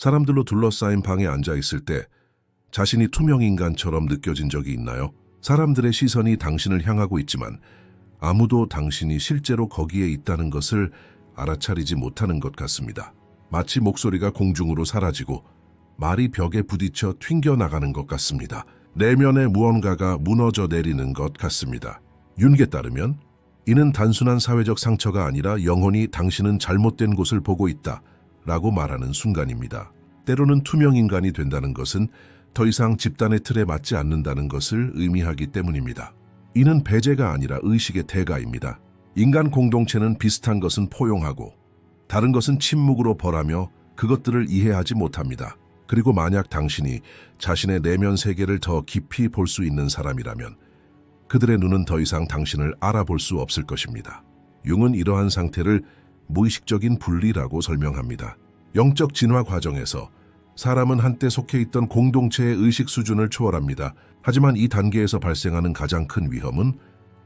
사람들로 둘러싸인 방에 앉아 있을 때 자신이 투명인간처럼 느껴진 적이 있나요? 사람들의 시선이 당신을 향하고 있지만 아무도 당신이 실제로 거기에 있다는 것을 알아차리지 못하는 것 같습니다. 마치 목소리가 공중으로 사라지고 말이 벽에 부딪혀 튕겨나가는 것 같습니다. 내면의 무언가가 무너져 내리는 것 같습니다. 윤게 따르면 이는 단순한 사회적 상처가 아니라 영혼이 당신은 잘못된 곳을 보고 있다 라고 말하는 순간입니다. 때로는 투명인간이 된다는 것은 더 이상 집단의 틀에 맞지 않는다는 것을 의미하기 때문입니다. 이는 배제가 아니라 의식의 대가입니다. 인간 공동체는 비슷한 것은 포용하고 다른 것은 침묵으로 벌하며 그것들을 이해하지 못합니다. 그리고 만약 당신이 자신의 내면 세계를 더 깊이 볼 수 있는 사람이라면 그들의 눈은 더 이상 당신을 알아볼 수 없을 것입니다. 융은 이러한 상태를 무의식적인 분리라고 설명합니다. 영적 진화 과정에서 사람은 한때 속해 있던 공동체의 의식 수준을 초월합니다. 하지만 이 단계에서 발생하는 가장 큰 위험은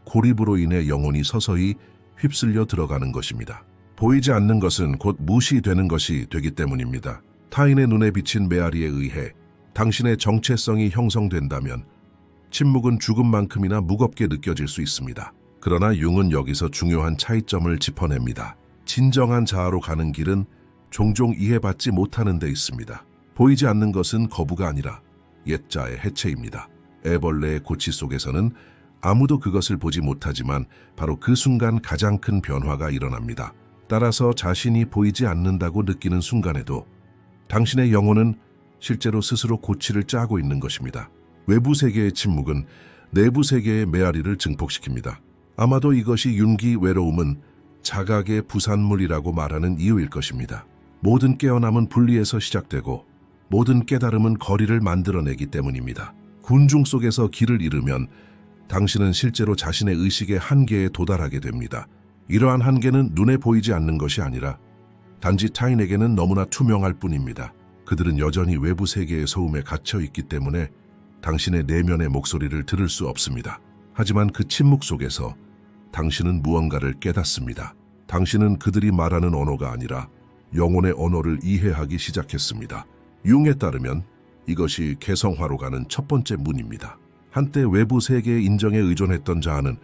고립으로 인해 영혼이 서서히 휩쓸려 들어가는 것입니다. 보이지 않는 것은 곧 무시되는 것이 되기 때문입니다. 타인의 눈에 비친 메아리에 의해 당신의 정체성이 형성된다면 침묵은 죽음만큼이나 무겁게 느껴질 수 있습니다. 그러나 융은 여기서 중요한 차이점을 짚어냅니다. 진정한 자아로 가는 길은 종종 이해받지 못하는 데 있습니다. 보이지 않는 것은 거부가 아니라 옛자의 해체입니다. 애벌레의 고치 속에서는 아무도 그것을 보지 못하지만 바로 그 순간 가장 큰 변화가 일어납니다. 따라서 자신이 보이지 않는다고 느끼는 순간에도 당신의 영혼은 실제로 스스로 고치를 짜고 있는 것입니다. 외부 세계의 침묵은 내부 세계의 메아리를 증폭시킵니다. 아마도 이것이 윤기 외로움은 자각의 부산물이라고 말하는 이유일 것입니다. 모든 깨어남은 분리에서 시작되고 모든 깨달음은 거리를 만들어내기 때문입니다. 군중 속에서 길을 잃으면 당신은 실제로 자신의 의식의 한계에 도달하게 됩니다. 이러한 한계는 눈에 보이지 않는 것이 아니라 단지 타인에게는 너무나 투명할 뿐입니다. 그들은 여전히 외부 세계의 소음에 갇혀 있기 때문에 당신의 내면의 목소리를 들을 수 없습니다. 하지만 그 침묵 속에서 당신은 무언가를 깨닫습니다. 당신은 그들이 말하는 언어가 아니라 영혼의 언어를 이해하기 시작했습니다. 융에 따르면 이것이 개성화로 가는 첫 번째 문입니다. 한때 외부 세계의 인정에 의존했던 자아는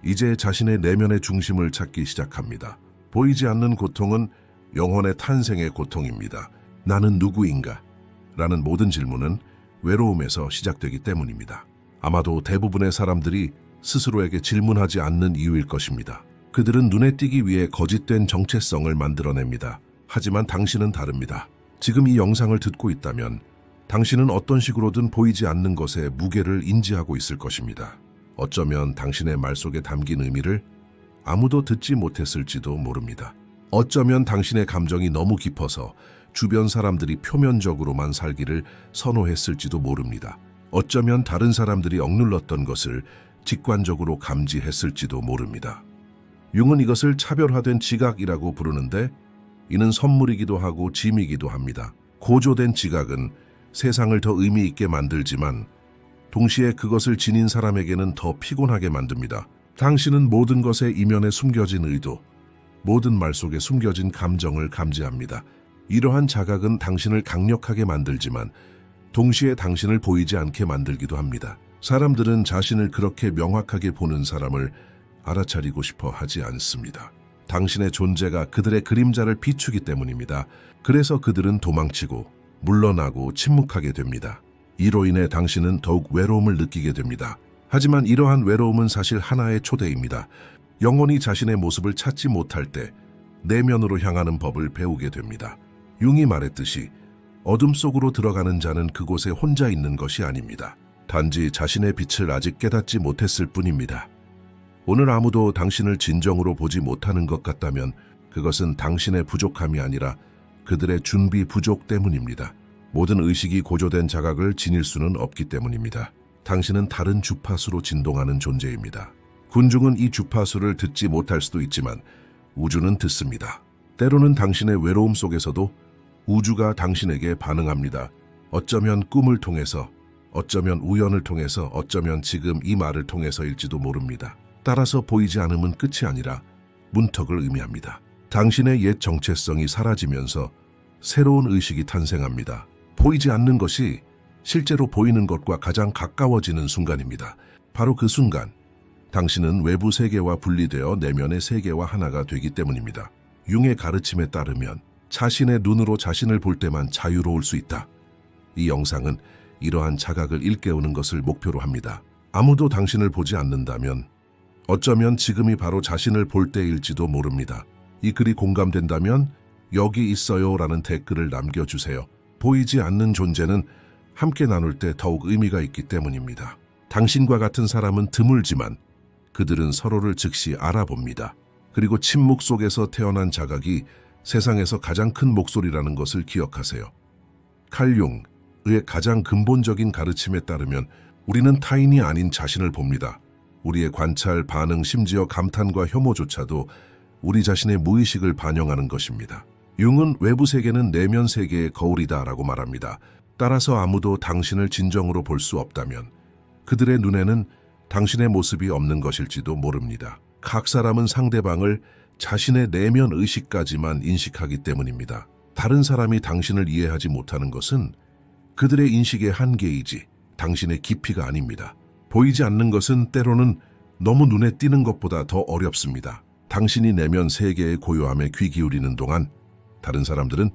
이제 자신의 내면의 중심을 찾기 시작합니다. 보이지 않는 고통은 영혼의 탄생의 고통입니다. 나는 누구인가? 라는 모든 질문은 외로움에서 시작되기 때문입니다. 아마도 대부분의 사람들이 스스로에게 질문하지 않는 이유일 것입니다. 그들은 눈에 띄기 위해 거짓된 정체성을 만들어냅니다. 하지만 당신은 다릅니다. 지금 이 영상을 듣고 있다면 당신은 어떤 식으로든 보이지 않는 것의 무게를 인지하고 있을 것입니다. 어쩌면 당신의 말 속에 담긴 의미를 아무도 듣지 못했을지도 모릅니다. 어쩌면 당신의 감정이 너무 깊어서 주변 사람들이 표면적으로만 살기를 선호했을지도 모릅니다. 어쩌면 다른 사람들이 억눌렀던 것을 직관적으로 감지했을지도 모릅니다. 융은 이것을 차별화된 지각이라고 부르는데 이는 선물이기도 하고 짐이기도 합니다. 고조된 지각은 세상을 더 의미 있게 만들지만 동시에 그것을 지닌 사람에게는 더 피곤하게 만듭니다. 당신은 모든 것의 이면에 숨겨진 의도, 모든 말 속에 숨겨진 감정을 감지합니다. 이러한 자각은 당신을 강력하게 만들지만 동시에 당신을 보이지 않게 만들기도 합니다. 사람들은 자신을 그렇게 명확하게 보는 사람을 알아차리고 싶어 하지 않습니다. 당신의 존재가 그들의 그림자를 비추기 때문입니다. 그래서 그들은 도망치고 물러나고 침묵하게 됩니다. 이로 인해 당신은 더욱 외로움을 느끼게 됩니다. 하지만 이러한 외로움은 사실 하나의 초대입니다. 영혼이 자신의 모습을 찾지 못할 때 내면으로 향하는 법을 배우게 됩니다. 융이 말했듯이 어둠 속으로 들어가는 자는 그곳에 혼자 있는 것이 아닙니다. 단지 자신의 빛을 아직 깨닫지 못했을 뿐입니다. 오늘 아무도 당신을 진정으로 보지 못하는 것 같다면 그것은 당신의 부족함이 아니라 그들의 준비 부족 때문입니다. 모든 의식이 고조된 자각을 지닐 수는 없기 때문입니다. 당신은 다른 주파수로 진동하는 존재입니다. 군중은 이 주파수를 듣지 못할 수도 있지만 우주는 듣습니다. 때로는 당신의 외로움 속에서도 우주가 당신에게 반응합니다. 어쩌면 꿈을 통해서, 어쩌면 우연을 통해서, 어쩌면 지금 이 말을 통해서일지도 모릅니다. 따라서 보이지 않음은 끝이 아니라 문턱을 의미합니다. 당신의 옛 정체성이 사라지면서 새로운 의식이 탄생합니다. 보이지 않는 것이 실제로 보이는 것과 가장 가까워지는 순간입니다. 바로 그 순간, 당신은 외부 세계와 분리되어 내면의 세계와 하나가 되기 때문입니다. 융의 가르침에 따르면 자신의 눈으로 자신을 볼 때만 자유로울 수 있다. 이 영상은 이러한 자각을 일깨우는 것을 목표로 합니다. 아무도 당신을 보지 않는다면 어쩌면 지금이 바로 자신을 볼 때일지도 모릅니다. 이 글이 공감된다면 여기 있어요 라는 댓글을 남겨주세요. 보이지 않는 존재는 함께 나눌 때 더욱 의미가 있기 때문입니다. 당신과 같은 사람은 드물지만 그들은 서로를 즉시 알아봅니다. 그리고 침묵 속에서 태어난 자각이 세상에서 가장 큰 목소리라는 것을 기억하세요. 칼 융의 가장 근본적인 가르침에 따르면 우리는 타인이 아닌 자신을 봅니다. 우리의 관찰, 반응, 심지어 감탄과 혐오조차도 우리 자신의 무의식을 반영하는 것입니다. 융은 외부 세계는 내면 세계의 거울이다라고 말합니다. 따라서 아무도 당신을 진정으로 볼 수 없다면 그들의 눈에는 당신의 모습이 없는 것일지도 모릅니다. 각 사람은 상대방을 자신의 내면 의식까지만 인식하기 때문입니다. 다른 사람이 당신을 이해하지 못하는 것은 그들의 인식의 한계이지 당신의 깊이가 아닙니다. 보이지 않는 것은 때로는 너무 눈에 띄는 것보다 더 어렵습니다. 당신이 내면 세계의 고요함에 귀 기울이는 동안 다른 사람들은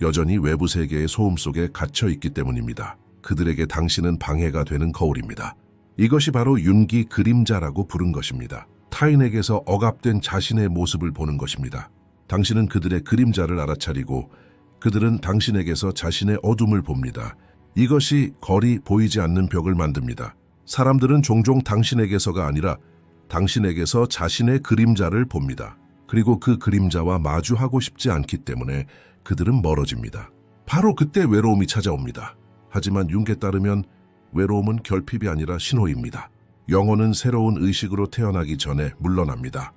여전히 외부 세계의 소음 속에 갇혀 있기 때문입니다. 그들에게 당신은 방해가 되는 거울입니다. 이것이 바로 윤기 그림자라고 부른 것입니다. 타인에게서 억압된 자신의 모습을 보는 것입니다. 당신은 그들의 그림자를 알아차리고 그들은 당신에게서 자신의 어둠을 봅니다. 이것이 거리 보이지 않는 벽을 만듭니다. 사람들은 종종 당신에게서가 아니라 당신에게서 자신의 그림자를 봅니다. 그리고 그 그림자와 마주하고 싶지 않기 때문에 그들은 멀어집니다. 바로 그때 외로움이 찾아옵니다. 하지만 융에 따르면 외로움은 결핍이 아니라 신호입니다. 영혼은 새로운 의식으로 태어나기 전에 물러납니다.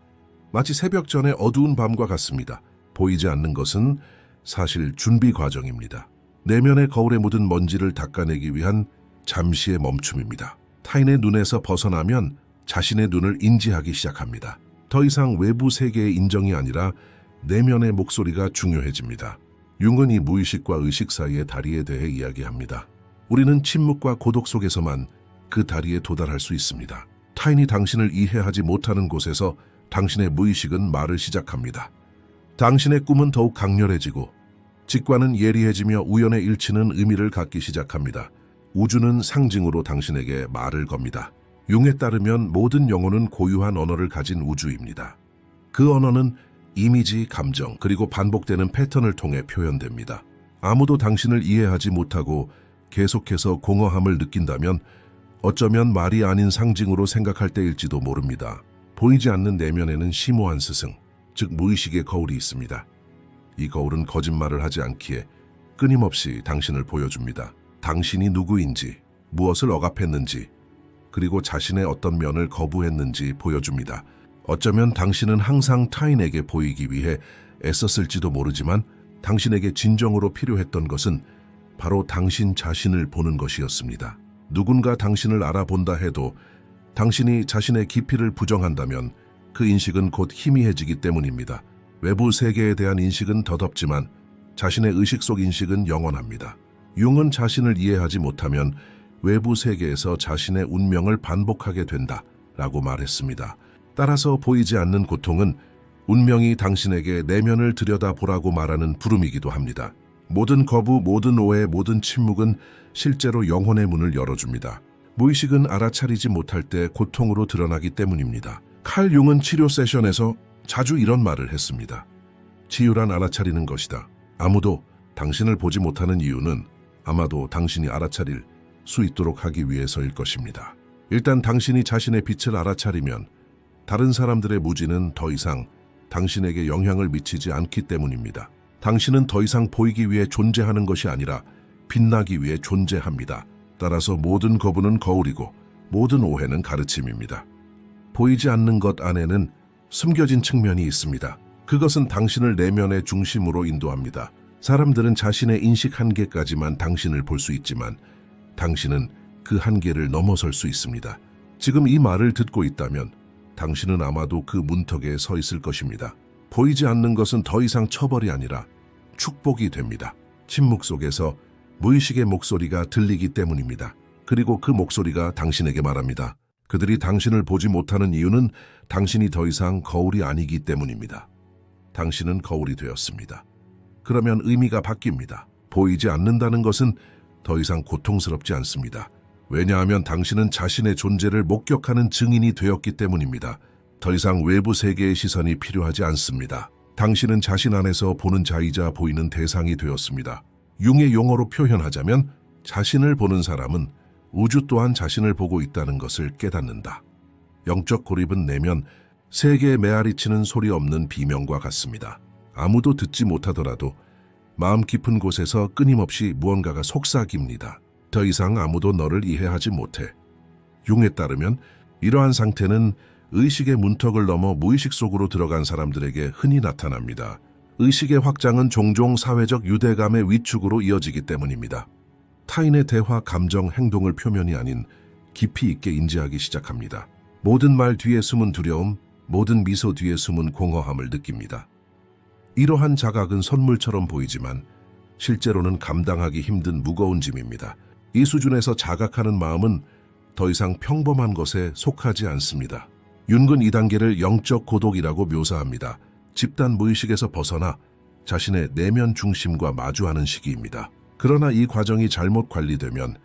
마치 새벽 전에 어두운 밤과 같습니다. 보이지 않는 것은 사실 준비 과정입니다. 내면의 거울에 묻은 먼지를 닦아내기 위한 잠시의 멈춤입니다. 타인의 눈에서 벗어나면 자신의 눈을 인지하기 시작합니다. 더 이상 외부 세계의 인정이 아니라 내면의 목소리가 중요해집니다. 융은 이 무의식과 의식 사이의 다리에 대해 이야기합니다. 우리는 침묵과 고독 속에서만 그 다리에 도달할 수 있습니다. 타인이 당신을 이해하지 못하는 곳에서 당신의 무의식은 말을 시작합니다. 당신의 꿈은 더욱 강렬해지고 직관은 예리해지며 우연의 일치는 의미를 갖기 시작합니다. 우주는 상징으로 당신에게 말을 겁니다. 융에 따르면 모든 영혼은 고유한 언어를 가진 우주입니다. 그 언어는 이미지, 감정, 그리고 반복되는 패턴을 통해 표현됩니다. 아무도 당신을 이해하지 못하고 계속해서 공허함을 느낀다면 어쩌면 말이 아닌 상징으로 생각할 때일지도 모릅니다. 보이지 않는 내면에는 심오한 스승, 즉 무의식의 거울이 있습니다. 이 거울은 거짓말을 하지 않기에 끊임없이 당신을 보여줍니다. 당신이 누구인지, 무엇을 억압했는지, 그리고 자신의 어떤 면을 거부했는지 보여줍니다. 어쩌면 당신은 항상 타인에게 보이기 위해 애썼을지도 모르지만 당신에게 진정으로 필요했던 것은 바로 당신 자신을 보는 것이었습니다. 누군가 당신을 알아본다 해도 당신이 자신의 깊이를 부정한다면 그 인식은 곧 희미해지기 때문입니다. 외부 세계에 대한 인식은 덧없지만 자신의 의식 속 인식은 영원합니다. 융은 자신을 이해하지 못하면 외부 세계에서 자신의 운명을 반복하게 된다라고 말했습니다. 따라서 보이지 않는 고통은 운명이 당신에게 내면을 들여다보라고 말하는 부름이기도 합니다. 모든 거부, 모든 오해, 모든 침묵은 실제로 영혼의 문을 열어줍니다. 무의식은 알아차리지 못할 때 고통으로 드러나기 때문입니다. 칼 융은 치료 세션에서 자주 이런 말을 했습니다. 치유란 알아차리는 것이다. 아무도 당신을 보지 못하는 이유는 아마도 당신이 알아차릴 수 있도록 하기 위해서일 것입니다. 일단 당신이 자신의 빛을 알아차리면 다른 사람들의 무지는 더 이상 당신에게 영향을 미치지 않기 때문입니다. 당신은 더 이상 보이기 위해 존재하는 것이 아니라 빛나기 위해 존재합니다. 따라서 모든 거부는 거울이고 모든 오해는 가르침입니다. 보이지 않는 것 안에는 숨겨진 측면이 있습니다. 그것은 당신을 내면의 중심으로 인도합니다. 사람들은 자신의 인식 한계까지만 당신을 볼 수 있지만 당신은 그 한계를 넘어설 수 있습니다. 지금 이 말을 듣고 있다면 당신은 아마도 그 문턱에 서 있을 것입니다. 보이지 않는 것은 더 이상 처벌이 아니라 축복이 됩니다. 침묵 속에서 무의식의 목소리가 들리기 때문입니다. 그리고 그 목소리가 당신에게 말합니다. 그들이 당신을 보지 못하는 이유는 당신이 더 이상 거울이 아니기 때문입니다. 당신은 거울이 되었습니다. 그러면 의미가 바뀝니다. 보이지 않는다는 것은 더 이상 고통스럽지 않습니다. 왜냐하면 당신은 자신의 존재를 목격하는 증인이 되었기 때문입니다. 더 이상 외부 세계의 시선이 필요하지 않습니다. 당신은 자신 안에서 보는 자이자 보이는 대상이 되었습니다. 융의 용어로 표현하자면 자신을 보는 사람은 우주 또한 자신을 보고 있다는 것을 깨닫는다. 영적 고립은 내면 세계에 메아리치는 소리 없는 비명과 같습니다. 아무도 듣지 못하더라도 마음 깊은 곳에서 끊임없이 무언가가 속삭입니다. 더 이상 아무도 너를 이해하지 못해. 융에 따르면 이러한 상태는 의식의 문턱을 넘어 무의식 속으로 들어간 사람들에게 흔히 나타납니다. 의식의 확장은 종종 사회적 유대감의 위축으로 이어지기 때문입니다. 타인의 대화, 감정, 행동을 표면이 아닌 깊이 있게 인지하기 시작합니다. 모든 말 뒤에 숨은 두려움, 모든 미소 뒤에 숨은 공허함을 느낍니다. 이러한 자각은 선물처럼 보이지만 실제로는 감당하기 힘든 무거운 짐입니다. 이 수준에서 자각하는 마음은 더 이상 평범한 것에 속하지 않습니다. 윤근 이 단계를 영적 고독이라고 묘사합니다. 집단 무의식에서 벗어나 자신의 내면 중심과 마주하는 시기입니다. 그러나 이 과정이 잘못 관리되면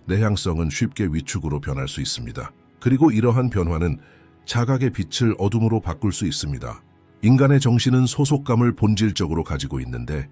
내향성은 쉽게 위축으로 변할 수 있습니다. 그리고 이러한 변화는 자각의 빛을 어둠으로 바꿀 수 있습니다. 인간의 정신은 소속감을 본질적으로 가지고 있는데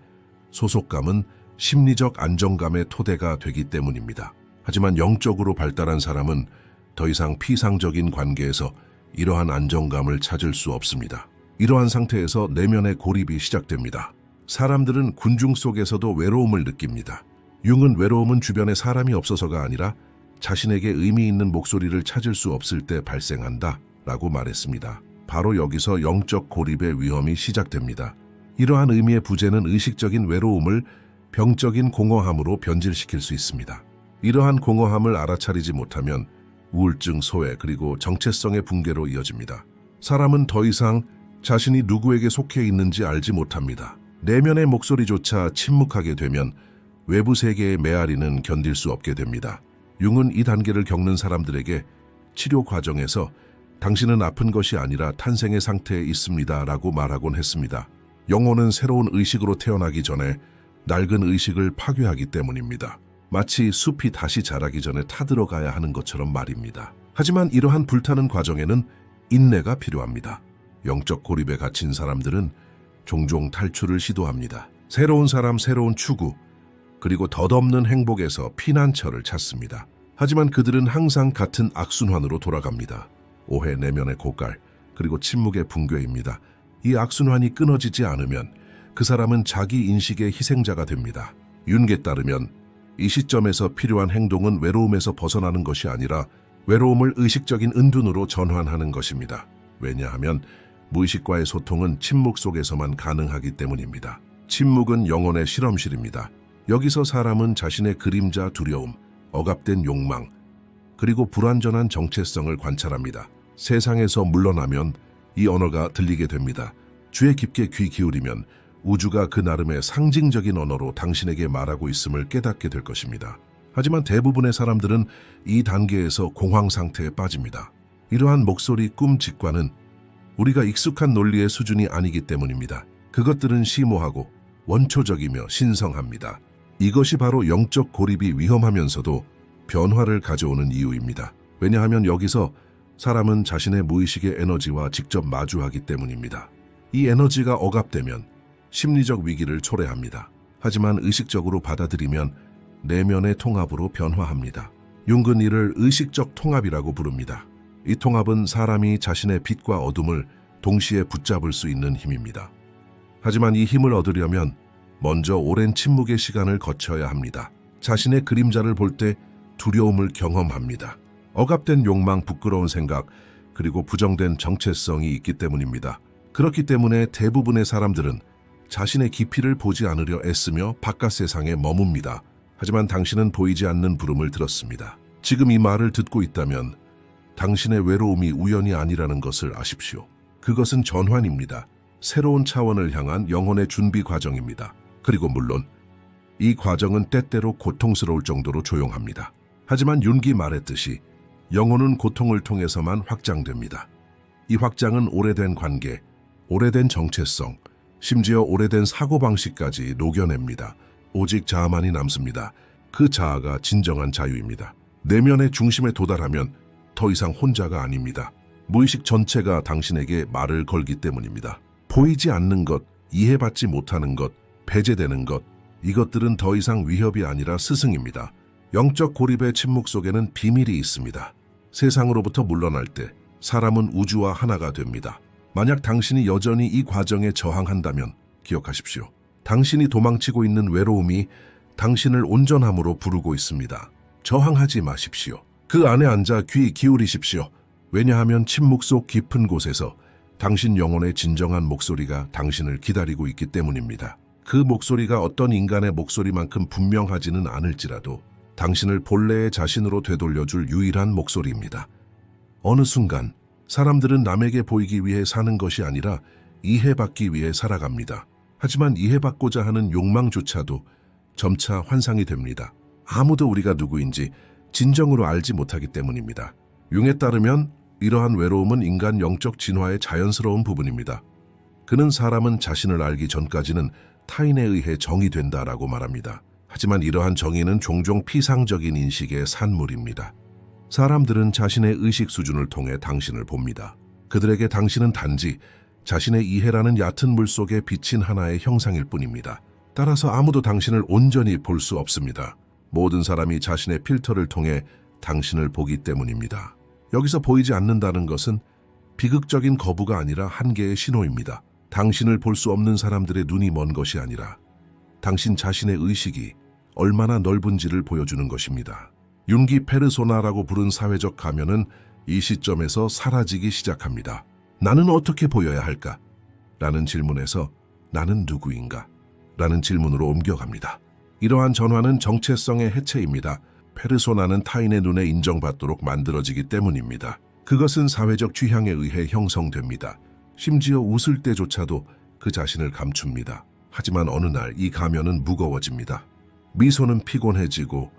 소속감은 심리적 안정감의 토대가 되기 때문입니다. 하지만 영적으로 발달한 사람은 더 이상 피상적인 관계에서 이러한 안정감을 찾을 수 없습니다. 이러한 상태에서 내면의 고립이 시작됩니다. 사람들은 군중 속에서도 외로움을 느낍니다. 융은 외로움은 주변에 사람이 없어서가 아니라 자신에게 의미 있는 목소리를 찾을 수 없을 때 발생한다 라고 말했습니다. 바로 여기서 영적 고립의 위험이 시작됩니다. 이러한 의미의 부재는 의식적인 외로움을 병적인 공허함으로 변질시킬 수 있습니다. 이러한 공허함을 알아차리지 못하면 우울증, 소외, 그리고 정체성의 붕괴로 이어집니다. 사람은 더 이상 자신이 누구에게 속해 있는지 알지 못합니다. 내면의 목소리조차 침묵하게 되면 외부 세계의 메아리는 견딜 수 없게 됩니다. 융은 이 단계를 겪는 사람들에게 치료 과정에서 당신은 아픈 것이 아니라 탄생의 상태에 있습니다 라고 말하곤 했습니다. 영혼은 새로운 의식으로 태어나기 전에 낡은 의식을 파괴하기 때문입니다. 마치 숲이 다시 자라기 전에 타들어가야 하는 것처럼 말입니다. 하지만 이러한 불타는 과정에는 인내가 필요합니다. 영적 고립에 갇힌 사람들은 종종 탈출을 시도합니다. 새로운 사람, 새로운 추구, 그리고 덧없는 행복에서 피난처를 찾습니다. 하지만 그들은 항상 같은 악순환으로 돌아갑니다. 오해, 내면의 고갈, 그리고 침묵의 붕괴입니다. 이 악순환이 끊어지지 않으면 그 사람은 자기 인식의 희생자가 됩니다. 윤게 따르면 이 시점에서 필요한 행동은 외로움에서 벗어나는 것이 아니라 외로움을 의식적인 은둔으로 전환하는 것입니다. 왜냐하면 무의식과의 소통은 침묵 속에서만 가능하기 때문입니다. 침묵은 영혼의 실험실입니다. 여기서 사람은 자신의 그림자, 두려움, 억압된 욕망, 그리고 불완전한 정체성을 관찰합니다. 세상에서 물러나면 이 언어가 들리게 됩니다. 주에 깊게 귀 기울이면 우주가 그 나름의 상징적인 언어로 당신에게 말하고 있음을 깨닫게 될 것입니다. 하지만 대부분의 사람들은 이 단계에서 공황 상태에 빠집니다. 이러한 목소리, 꿈, 직관은 우리가 익숙한 논리의 수준이 아니기 때문입니다. 그것들은 심오하고 원초적이며 신성합니다. 이것이 바로 영적 고립이 위험하면서도 변화를 가져오는 이유입니다. 왜냐하면 여기서 사람은 자신의 무의식의 에너지와 직접 마주하기 때문입니다. 이 에너지가 억압되면 심리적 위기를 초래합니다. 하지만 의식적으로 받아들이면 내면의 통합으로 변화합니다. 융은 이를 의식적 통합이라고 부릅니다. 이 통합은 사람이 자신의 빛과 어둠을 동시에 붙잡을 수 있는 힘입니다. 하지만 이 힘을 얻으려면 먼저 오랜 침묵의 시간을 거쳐야 합니다. 자신의 그림자를 볼 때 두려움을 경험합니다. 억압된 욕망, 부끄러운 생각, 그리고 부정된 정체성이 있기 때문입니다. 그렇기 때문에 대부분의 사람들은 자신의 깊이를 보지 않으려 애쓰며 바깥 세상에 머뭅니다. 하지만 당신은 보이지 않는 부름을 들었습니다. 지금 이 말을 듣고 있다면 당신의 외로움이 우연이 아니라는 것을 아십시오. 그것은 전환입니다. 새로운 차원을 향한 영혼의 준비 과정입니다. 그리고 물론 이 과정은 때때로 고통스러울 정도로 조용합니다. 하지만 윤기 말했듯이 영혼은 고통을 통해서만 확장됩니다. 이 확장은 오래된 관계, 오래된 정체성, 심지어 오래된 사고방식까지 녹여냅니다. 오직 자아만이 남습니다. 그 자아가 진정한 자유입니다. 내면의 중심에 도달하면 더 이상 혼자가 아닙니다. 무의식 전체가 당신에게 말을 걸기 때문입니다. 보이지 않는 것, 이해받지 못하는 것, 배제되는 것, 이것들은 더 이상 위협이 아니라 스승입니다. 영적 고립의 침묵 속에는 비밀이 있습니다. 세상으로부터 물러날 때 사람은 우주와 하나가 됩니다. 만약 당신이 여전히 이 과정에 저항한다면 기억하십시오. 당신이 도망치고 있는 외로움이 당신을 온전함으로 부르고 있습니다. 저항하지 마십시오. 그 안에 앉아 귀 기울이십시오. 왜냐하면 침묵 속 깊은 곳에서 당신 영혼의 진정한 목소리가 당신을 기다리고 있기 때문입니다. 그 목소리가 어떤 인간의 목소리만큼 분명하지는 않을지라도 당신을 본래의 자신으로 되돌려줄 유일한 목소리입니다. 어느 순간 사람들은 남에게 보이기 위해 사는 것이 아니라 이해받기 위해 살아갑니다. 하지만 이해받고자 하는 욕망조차도 점차 환상이 됩니다. 아무도 우리가 누구인지 진정으로 알지 못하기 때문입니다. 융에 따르면 이러한 외로움은 인간 영적 진화의 자연스러운 부분입니다. 그는 사람은 자신을 알기 전까지는 타인에 의해 정의된다라고 말합니다. 하지만 이러한 정의는 종종 피상적인 인식의 산물입니다. 사람들은 자신의 의식 수준을 통해 당신을 봅니다. 그들에게 당신은 단지 자신의 이해라는 얕은 물 속에 비친 하나의 형상일 뿐입니다. 따라서 아무도 당신을 온전히 볼 수 없습니다. 모든 사람이 자신의 필터를 통해 당신을 보기 때문입니다. 여기서 보이지 않는다는 것은 비극적인 거부가 아니라 한계의 신호입니다. 당신을 볼 수 없는 사람들의 눈이 먼 것이 아니라 당신 자신의 의식이 얼마나 넓은지를 보여주는 것입니다. 윤기 페르소나라고 부른 사회적 가면은 이 시점에서 사라지기 시작합니다. 나는 어떻게 보여야 할까? 라는 질문에서 나는 누구인가? 라는 질문으로 옮겨갑니다. 이러한 전환은 정체성의 해체입니다. 페르소나는 타인의 눈에 인정받도록 만들어지기 때문입니다. 그것은 사회적 취향에 의해 형성됩니다. 심지어 웃을 때조차도 그 자신을 감춥니다. 하지만 어느 날 이 가면은 무거워집니다. 미소는 피곤해지고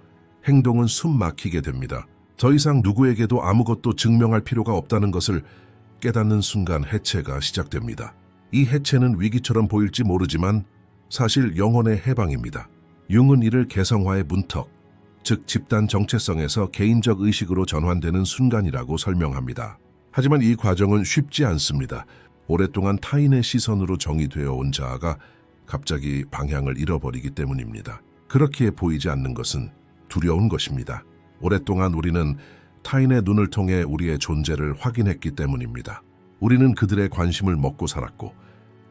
행동은 숨 막히게 됩니다. 더 이상 누구에게도 아무것도 증명할 필요가 없다는 것을 깨닫는 순간 해체가 시작됩니다. 이 해체는 위기처럼 보일지 모르지만 사실 영혼의 해방입니다. 융은 이를 개성화의 문턱, 즉 집단 정체성에서 개인적 의식으로 전환되는 순간이라고 설명합니다. 하지만 이 과정은 쉽지 않습니다. 오랫동안 타인의 시선으로 정의되어 온 자아가 갑자기 방향을 잃어버리기 때문입니다. 그렇게 보이지 않는 것은 두려운 것입니다. 오랫동안 우리는 타인의 눈을 통해 우리의 존재를 확인했기 때문입니다. 우리는 그들의 관심을 먹고 살았고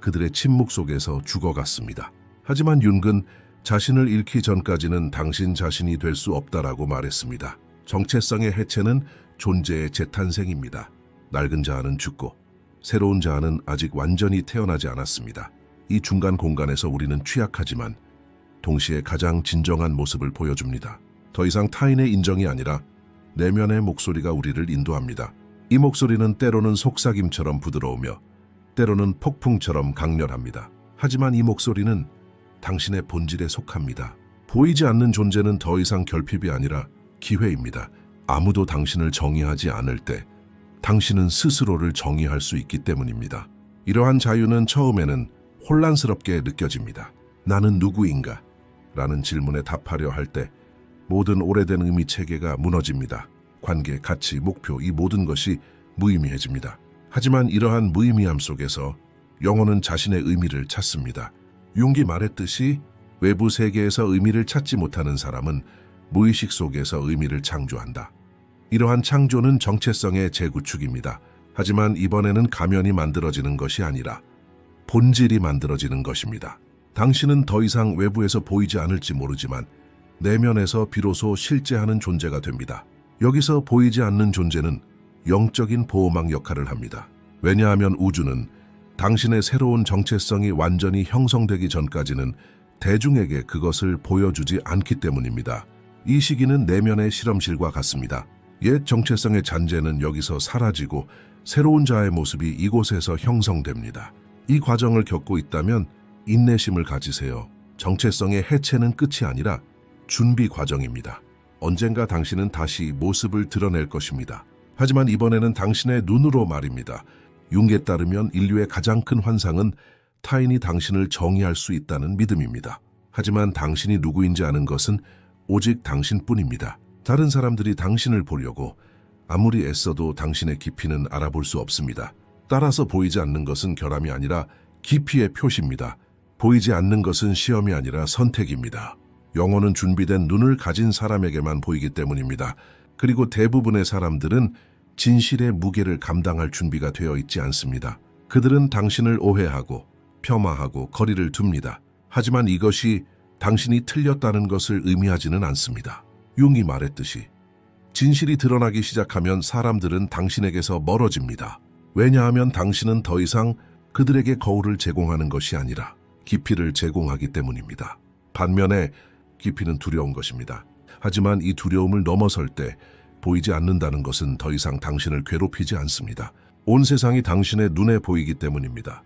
그들의 침묵 속에서 죽어갔습니다. 하지만 윤근 자신을 잃기 전까지는 당신 자신이 될 수 없다라고 말했습니다. 정체성의 해체는 존재의 재탄생입니다. 낡은 자아는 죽고 새로운 자아는 아직 완전히 태어나지 않았습니다. 이 중간 공간에서 우리는 취약하지만 동시에 가장 진정한 모습을 보여줍니다. 더 이상 타인의 인정이 아니라 내면의 목소리가 우리를 인도합니다. 이 목소리는 때로는 속삭임처럼 부드러우며 때로는 폭풍처럼 강렬합니다. 하지만 이 목소리는 당신의 본질에 속합니다. 보이지 않는 존재는 더 이상 결핍이 아니라 기회입니다. 아무도 당신을 정의하지 않을 때 당신은 스스로를 정의할 수 있기 때문입니다. 이러한 자유는 처음에는 혼란스럽게 느껴집니다. 나는 누구인가? 라는 질문에 답하려 할 때 모든 오래된 의미 체계가 무너집니다. 관계, 가치, 목표, 이 모든 것이 무의미해집니다. 하지만 이러한 무의미함 속에서 영혼은 자신의 의미를 찾습니다. 융기 말했듯이 외부 세계에서 의미를 찾지 못하는 사람은 무의식 속에서 의미를 창조한다. 이러한 창조는 정체성의 재구축입니다. 하지만 이번에는 가면이 만들어지는 것이 아니라 본질이 만들어지는 것입니다. 당신은 더 이상 외부에서 보이지 않을지 모르지만 내면에서 비로소 실제하는 존재가 됩니다. 여기서 보이지 않는 존재는 영적인 보호막 역할을 합니다. 왜냐하면 우주는 당신의 새로운 정체성이 완전히 형성되기 전까지는 대중에게 그것을 보여주지 않기 때문입니다. 이 시기는 내면의 실험실과 같습니다. 옛 정체성의 잔재는 여기서 사라지고 새로운 자의 모습이 이곳에서 형성됩니다. 이 과정을 겪고 있다면 인내심을 가지세요. 정체성의 해체는 끝이 아니라 준비 과정입니다. 언젠가 당신은 다시 모습을 드러낼 것입니다. 하지만 이번에는 당신의 눈으로 말입니다. 융에 따르면 인류의 가장 큰 환상은 타인이 당신을 정의할 수 있다는 믿음입니다. 하지만 당신이 누구인지 아는 것은 오직 당신뿐입니다. 다른 사람들이 당신을 보려고 아무리 애써도 당신의 깊이는 알아볼 수 없습니다. 따라서 보이지 않는 것은 결함이 아니라 깊이의 표시입니다. 보이지 않는 것은 시험이 아니라 선택입니다. 영혼은 준비된 눈을 가진 사람에게만 보이기 때문입니다. 그리고 대부분의 사람들은 진실의 무게를 감당할 준비가 되어 있지 않습니다. 그들은 당신을 오해하고 폄하하고 거리를 둡니다. 하지만 이것이 당신이 틀렸다는 것을 의미하지는 않습니다. 융이 말했듯이 진실이 드러나기 시작하면 사람들은 당신에게서 멀어집니다. 왜냐하면 당신은 더 이상 그들에게 거울을 제공하는 것이 아니라 깊이를 제공하기 때문입니다. 반면에 깊이는 두려운 것입니다. 하지만 이 두려움을 넘어설 때 보이지 않는다는 것은 더 이상 당신을 괴롭히지 않습니다. 온 세상이 당신의 눈에 보이기 때문입니다.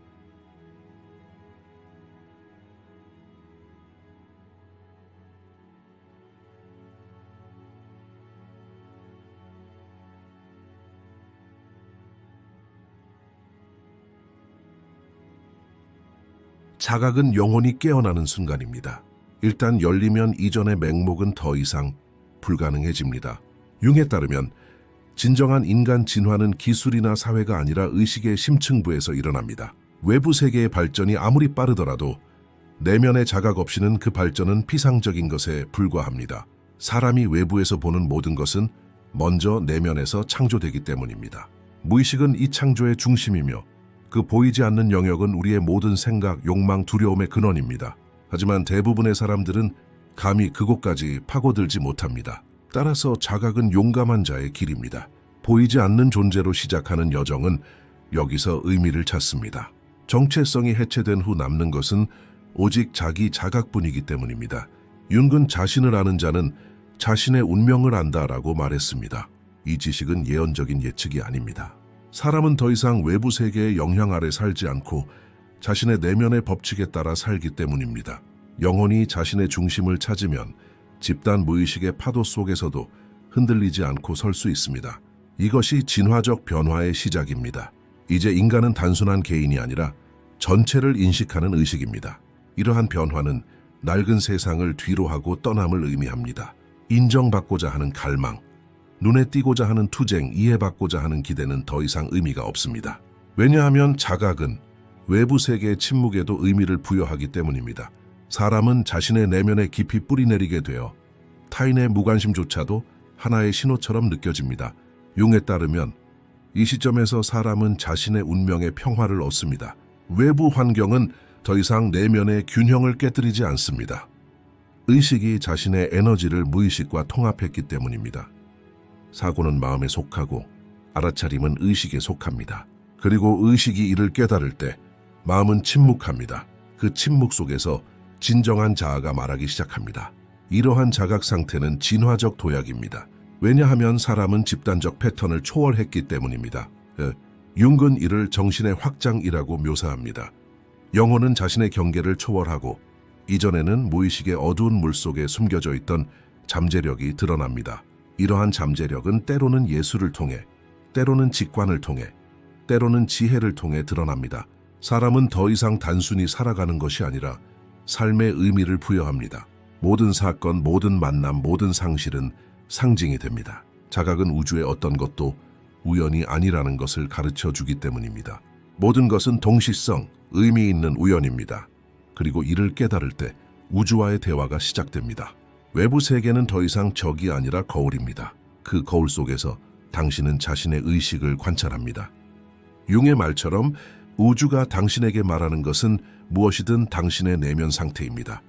자각은 영혼이 깨어나는 순간입니다. 일단 열리면 이전의 맹목은 더 이상 불가능해집니다. 융에 따르면 진정한 인간 진화는 기술이나 사회가 아니라 의식의 심층부에서 일어납니다. 외부 세계의 발전이 아무리 빠르더라도 내면의 자각 없이는 그 발전은 피상적인 것에 불과합니다. 사람이 외부에서 보는 모든 것은 먼저 내면에서 창조되기 때문입니다. 무의식은 이 창조의 중심이며 그 보이지 않는 영역은 우리의 모든 생각, 욕망, 두려움의 근원입니다. 하지만 대부분의 사람들은 감히 그곳까지 파고들지 못합니다. 따라서 자각은 용감한 자의 길입니다. 보이지 않는 존재로 시작하는 여정은 여기서 의미를 찾습니다. 정체성이 해체된 후 남는 것은 오직 자기 자각뿐이기 때문입니다. 융은 자신을 아는 자는 자신의 운명을 안다라고 말했습니다. 이 지식은 예언적인 예측이 아닙니다. 사람은 더 이상 외부 세계의 영향 아래 살지 않고 자신의 내면의 법칙에 따라 살기 때문입니다. 영혼이 자신의 중심을 찾으면 집단 무의식의 파도 속에서도 흔들리지 않고 설 수 있습니다. 이것이 진화적 변화의 시작입니다. 이제 인간은 단순한 개인이 아니라 전체를 인식하는 의식입니다. 이러한 변화는 낡은 세상을 뒤로하고 떠남을 의미합니다. 인정받고자 하는 갈망, 눈에 띄고자 하는 투쟁, 이해받고자 하는 기대는 더 이상 의미가 없습니다. 왜냐하면 자각은 외부 세계의 침묵에도 의미를 부여하기 때문입니다. 사람은 자신의 내면에 깊이 뿌리내리게 되어 타인의 무관심조차도 하나의 신호처럼 느껴집니다. 융에 따르면 이 시점에서 사람은 자신의 운명의 평화를 얻습니다. 외부 환경은 더 이상 내면의 균형을 깨뜨리지 않습니다. 의식이 자신의 에너지를 무의식과 통합했기 때문입니다. 사고는 마음에 속하고 알아차림은 의식에 속합니다. 그리고 의식이 이를 깨달을 때 마음은 침묵합니다. 그 침묵 속에서 진정한 자아가 말하기 시작합니다. 이러한 자각 상태는 진화적 도약입니다. 왜냐하면 사람은 집단적 패턴을 초월했기 때문입니다. 융은 이를 정신의 확장이라고 묘사합니다. 영혼은 자신의 경계를 초월하고 이전에는 무의식의 어두운 물속에 숨겨져 있던 잠재력이 드러납니다. 이러한 잠재력은 때로는 예술을 통해, 때로는 직관을 통해, 때로는 지혜를 통해 드러납니다. 사람은 더 이상 단순히 살아가는 것이 아니라 삶의 의미를 부여합니다. 모든 사건, 모든 만남, 모든 상실은 상징이 됩니다. 자각은 우주의 어떤 것도 우연이 아니라는 것을 가르쳐 주기 때문입니다. 모든 것은 동시성, 의미 있는 우연입니다. 그리고 이를 깨달을 때 우주와의 대화가 시작됩니다. 외부 세계는 더 이상 적이 아니라 거울입니다. 그 거울 속에서 당신은 자신의 의식을 관찰합니다. 융의 말처럼 우주가 당신에게 말하는 것은 무엇이든 당신의 내면 상태입니다.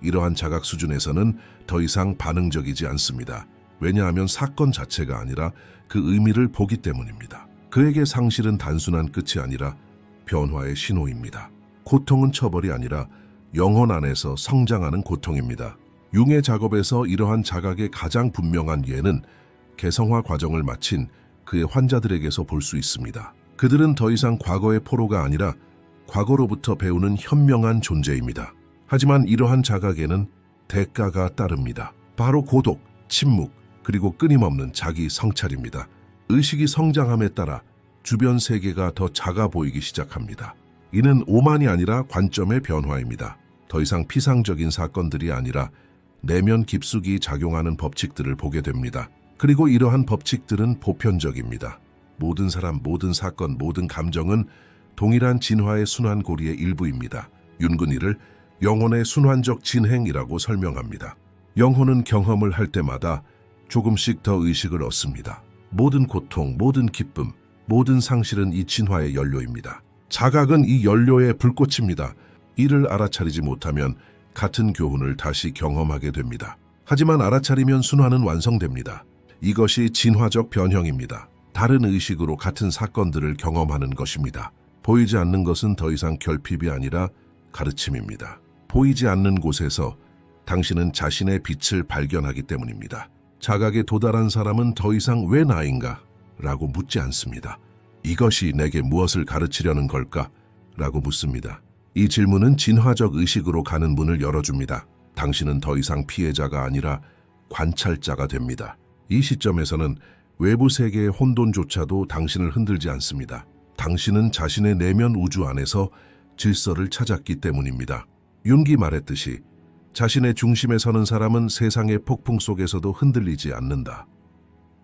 이러한 자각 수준에서는 더 이상 반응적이지 않습니다. 왜냐하면 사건 자체가 아니라 그 의미를 보기 때문입니다. 그에게 상실은 단순한 끝이 아니라 변화의 신호입니다. 고통은 처벌이 아니라 영혼 안에서 성장하는 고통입니다. 융의 작업에서 이러한 자각의 가장 분명한 예는 개성화 과정을 마친 그의 환자들에게서 볼 수 있습니다. 그들은 더 이상 과거의 포로가 아니라 과거로부터 배우는 현명한 존재입니다. 하지만 이러한 자각에는 대가가 따릅니다. 바로 고독, 침묵, 그리고 끊임없는 자기 성찰입니다. 의식이 성장함에 따라 주변 세계가 더 작아 보이기 시작합니다. 이는 오만이 아니라 관점의 변화입니다. 더 이상 피상적인 사건들이 아니라 내면 깊숙이 작용하는 법칙들을 보게 됩니다. 그리고 이러한 법칙들은 보편적입니다. 모든 사람, 모든 사건, 모든 감정은 동일한 진화의 순환고리의 일부입니다. 윤근 이를 영혼의 순환적 진행이라고 설명합니다. 영혼은 경험을 할 때마다 조금씩 더 의식을 얻습니다. 모든 고통, 모든 기쁨, 모든 상실은 이 진화의 연료입니다. 자각은 이 연료의 불꽃입니다. 이를 알아차리지 못하면 같은 교훈을 다시 경험하게 됩니다. 하지만 알아차리면 순환은 완성됩니다. 이것이 진화적 변형입니다. 다른 의식으로 같은 사건들을 경험하는 것입니다. 보이지 않는 것은 더 이상 결핍이 아니라 가르침입니다. 보이지 않는 곳에서 당신은 자신의 빛을 발견하기 때문입니다. 자각에 도달한 사람은 더 이상 왜 나인가? 라고 묻지 않습니다. 이것이 내게 무엇을 가르치려는 걸까? 라고 묻습니다. 이 질문은 진화적 의식으로 가는 문을 열어줍니다. 당신은 더 이상 피해자가 아니라 관찰자가 됩니다. 이 시점에서는 외부 세계의 혼돈조차도 당신을 흔들지 않습니다. 당신은 자신의 내면 우주 안에서 질서를 찾았기 때문입니다. 융기 말했듯이 자신의 중심에 서는 사람은 세상의 폭풍 속에서도 흔들리지 않는다.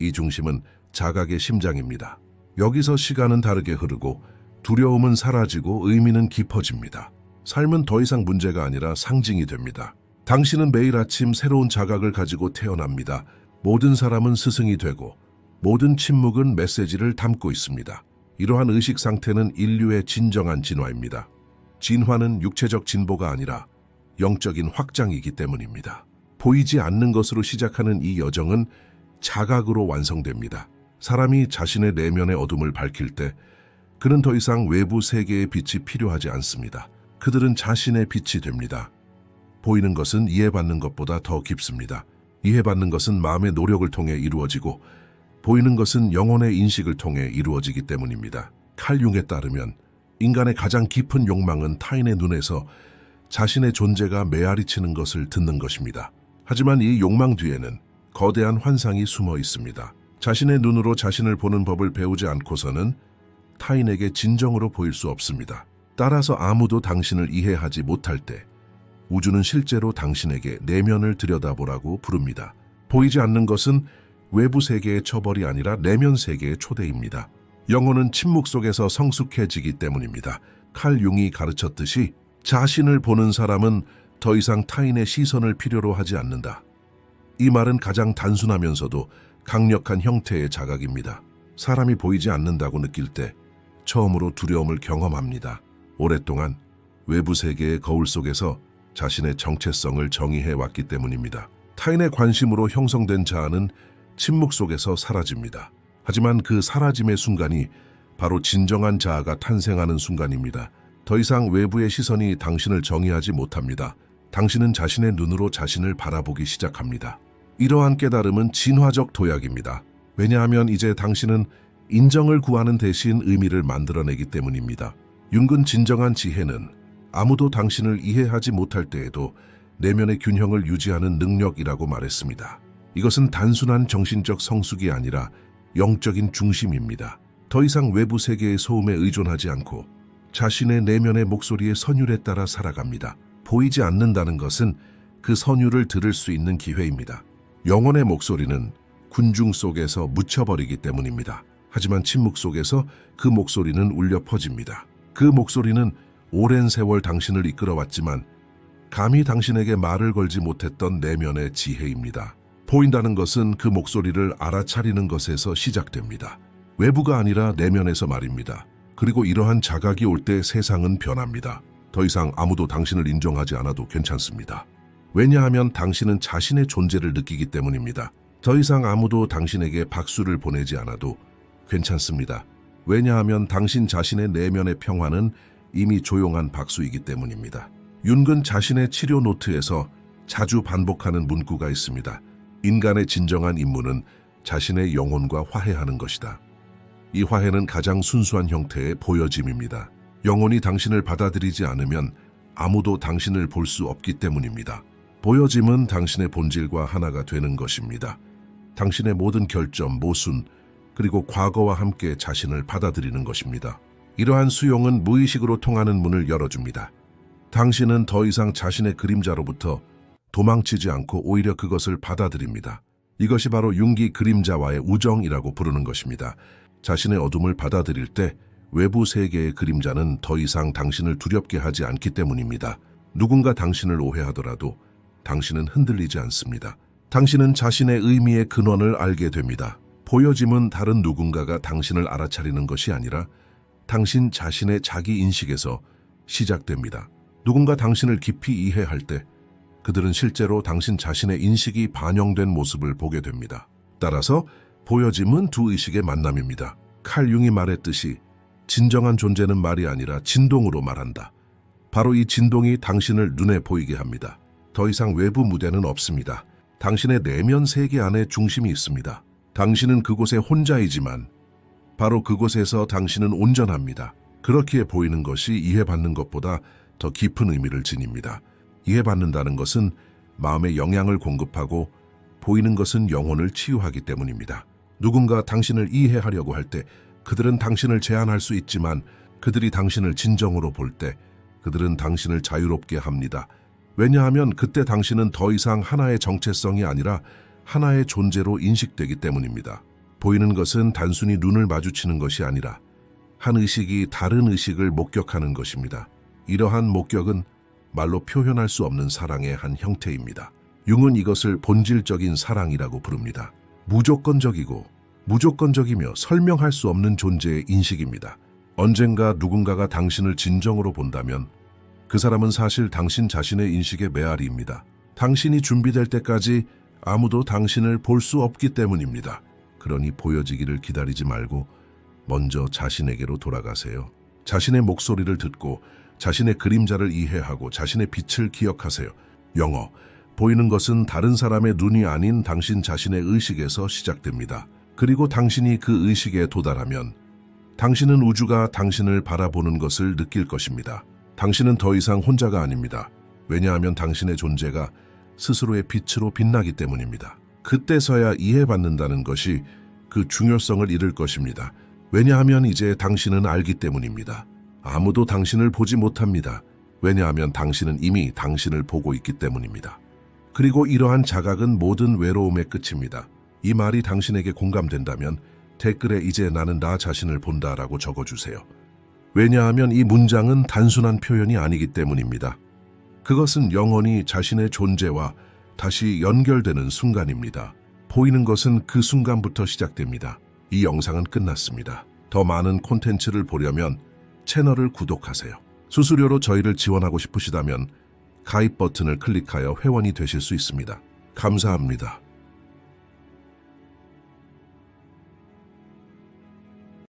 이 중심은 자각의 심장입니다. 여기서 시간은 다르게 흐르고 두려움은 사라지고 의미는 깊어집니다. 삶은 더 이상 문제가 아니라 상징이 됩니다. 당신은 매일 아침 새로운 자각을 가지고 태어납니다. 모든 사람은 스승이 되고 모든 침묵은 메시지를 담고 있습니다. 이러한 의식 상태는 인류의 진정한 진화입니다. 진화는 육체적 진보가 아니라 영적인 확장이기 때문입니다. 보이지 않는 것으로 시작하는 이 여정은 자각으로 완성됩니다. 사람이 자신의 내면의 어둠을 밝힐 때 그는 더 이상 외부 세계의 빛이 필요하지 않습니다. 그들은 자신의 빛이 됩니다. 보이는 것은 이해받는 것보다 더 깊습니다. 이해받는 것은 마음의 노력을 통해 이루어지고 보이는 것은 영혼의 인식을 통해 이루어지기 때문입니다. 칼 융에 따르면 인간의 가장 깊은 욕망은 타인의 눈에서 자신의 존재가 메아리치는 것을 듣는 것입니다. 하지만 이 욕망 뒤에는 거대한 환상이 숨어 있습니다. 자신의 눈으로 자신을 보는 법을 배우지 않고서는 타인에게 진정으로 보일 수 없습니다. 따라서 아무도 당신을 이해하지 못할 때 우주는 실제로 당신에게 내면을 들여다보라고 부릅니다. 보이지 않는 것은 외부 세계의 처벌이 아니라 내면 세계의 초대입니다. 영혼은 침묵 속에서 성숙해지기 때문입니다. 칼 융이 가르쳤듯이 자신을 보는 사람은 더 이상 타인의 시선을 필요로 하지 않는다. 이 말은 가장 단순하면서도 강력한 형태의 자각입니다. 사람이 보이지 않는다고 느낄 때 처음으로 두려움을 경험합니다. 오랫동안 외부 세계의 거울 속에서 자신의 정체성을 정의해 왔기 때문입니다. 타인의 관심으로 형성된 자아는 침묵 속에서 사라집니다. 하지만 그 사라짐의 순간이 바로 진정한 자아가 탄생하는 순간입니다. 더 이상 외부의 시선이 당신을 정의하지 못합니다. 당신은 자신의 눈으로 자신을 바라보기 시작합니다. 이러한 깨달음은 진화적 도약입니다. 왜냐하면 이제 당신은 인정을 구하는 대신 의미를 만들어내기 때문입니다. 융근 진정한 지혜는 아무도 당신을 이해하지 못할 때에도 내면의 균형을 유지하는 능력이라고 말했습니다. 이것은 단순한 정신적 성숙이 아니라 영적인 중심입니다. 더 이상 외부 세계의 소음에 의존하지 않고 자신의 내면의 목소리의 선율에 따라 살아갑니다. 보이지 않는다는 것은 그 선율을 들을 수 있는 기회입니다. 영혼의 목소리는 군중 속에서 묻혀버리기 때문입니다. 하지만 침묵 속에서 그 목소리는 울려 퍼집니다. 그 목소리는 오랜 세월 당신을 이끌어왔지만 감히 당신에게 말을 걸지 못했던 내면의 지혜입니다. 보인다는 것은 그 목소리를 알아차리는 것에서 시작됩니다. 외부가 아니라 내면에서 말입니다. 그리고 이러한 자각이 올 때 세상은 변합니다. 더 이상 아무도 당신을 인정하지 않아도 괜찮습니다. 왜냐하면 당신은 자신의 존재를 느끼기 때문입니다. 더 이상 아무도 당신에게 박수를 보내지 않아도 괜찮습니다. 왜냐하면 당신 자신의 내면의 평화는 이미 조용한 박수이기 때문입니다. 윤근 자신의 치료 노트에서 자주 반복하는 문구가 있습니다. 인간의 진정한 임무는 자신의 영혼과 화해하는 것이다. 이 화해는 가장 순수한 형태의 보여짐입니다. 영혼이 당신을 받아들이지 않으면 아무도 당신을 볼 수 없기 때문입니다. 보여짐은 당신의 본질과 하나가 되는 것입니다. 당신의 모든 결점, 모순, 그리고 과거와 함께 자신을 받아들이는 것입니다. 이러한 수용은 무의식으로 통하는 문을 열어줍니다. 당신은 더 이상 자신의 그림자로부터 도망치지 않고 오히려 그것을 받아들입니다. 이것이 바로 융기 그림자와의 우정이라고 부르는 것입니다. 자신의 어둠을 받아들일 때 외부 세계의 그림자는 더 이상 당신을 두렵게 하지 않기 때문입니다. 누군가 당신을 오해하더라도 당신은 흔들리지 않습니다. 당신은 자신의 의미의 근원을 알게 됩니다. 보여짐은 다른 누군가가 당신을 알아차리는 것이 아니라 당신 자신의 자기 인식에서 시작됩니다. 누군가 당신을 깊이 이해할 때 그들은 실제로 당신 자신의 인식이 반영된 모습을 보게 됩니다. 따라서 보여짐은 두 의식의 만남입니다. 칼 융이 말했듯이 진정한 존재는 말이 아니라 진동으로 말한다. 바로 이 진동이 당신을 눈에 보이게 합니다. 더 이상 외부 무대는 없습니다. 당신의 내면 세계 안에 중심이 있습니다. 당신은 그곳에 혼자이지만 바로 그곳에서 당신은 온전합니다. 그렇게 보이는 것이 이해받는 것보다 더 깊은 의미를 지닙니다. 이해받는다는 것은 마음에 영향을 공급하고 보이는 것은 영혼을 치유하기 때문입니다. 누군가 당신을 이해하려고 할 때 그들은 당신을 제한할 수 있지만 그들이 당신을 진정으로 볼 때 그들은 당신을 자유롭게 합니다. 왜냐하면 그때 당신은 더 이상 하나의 정체성이 아니라 하나의 존재로 인식되기 때문입니다. 보이는 것은 단순히 눈을 마주치는 것이 아니라 한 의식이 다른 의식을 목격하는 것입니다. 이러한 목격은 말로 표현할 수 없는 사랑의 한 형태입니다. 융은 이것을 본질적인 사랑이라고 부릅니다. 무조건적이며 설명할 수 없는 존재의 인식입니다. 언젠가 누군가가 당신을 진정으로 본다면 그 사람은 사실 당신 자신의 인식의 메아리입니다. 당신이 준비될 때까지 아무도 당신을 볼 수 없기 때문입니다. 그러니 보여지기를 기다리지 말고 먼저 자신에게로 돌아가세요. 자신의 목소리를 듣고 자신의 그림자를 이해하고 자신의 빛을 기억하세요. 영어, 보이는 것은 다른 사람의 눈이 아닌 당신 자신의 의식에서 시작됩니다. 그리고 당신이 그 의식에 도달하면 당신은 우주가 당신을 바라보는 것을 느낄 것입니다. 당신은 더 이상 혼자가 아닙니다. 왜냐하면 당신의 존재가 스스로의 빛으로 빛나기 때문입니다. 그때서야 이해받는다는 것이 그 중요성을 잃을 것입니다. 왜냐하면 이제 당신은 알기 때문입니다. 아무도 당신을 보지 못합니다. 왜냐하면 당신은 이미 당신을 보고 있기 때문입니다. 그리고 이러한 자각은 모든 외로움의 끝입니다. 이 말이 당신에게 공감된다면 댓글에 이제 나는 나 자신을 본다라고 적어주세요. 왜냐하면 이 문장은 단순한 표현이 아니기 때문입니다. 그것은 영원히 자신의 존재와 다시 연결되는 순간입니다. 보이는 것은 그 순간부터 시작됩니다. 이 영상은 끝났습니다. 더 많은 콘텐츠를 보려면 채널을 구독하세요. 수수료로 저희를 지원하고 싶으시다면 가입 버튼을 클릭하여 회원이 되실 수 있습니다. 감사합니다.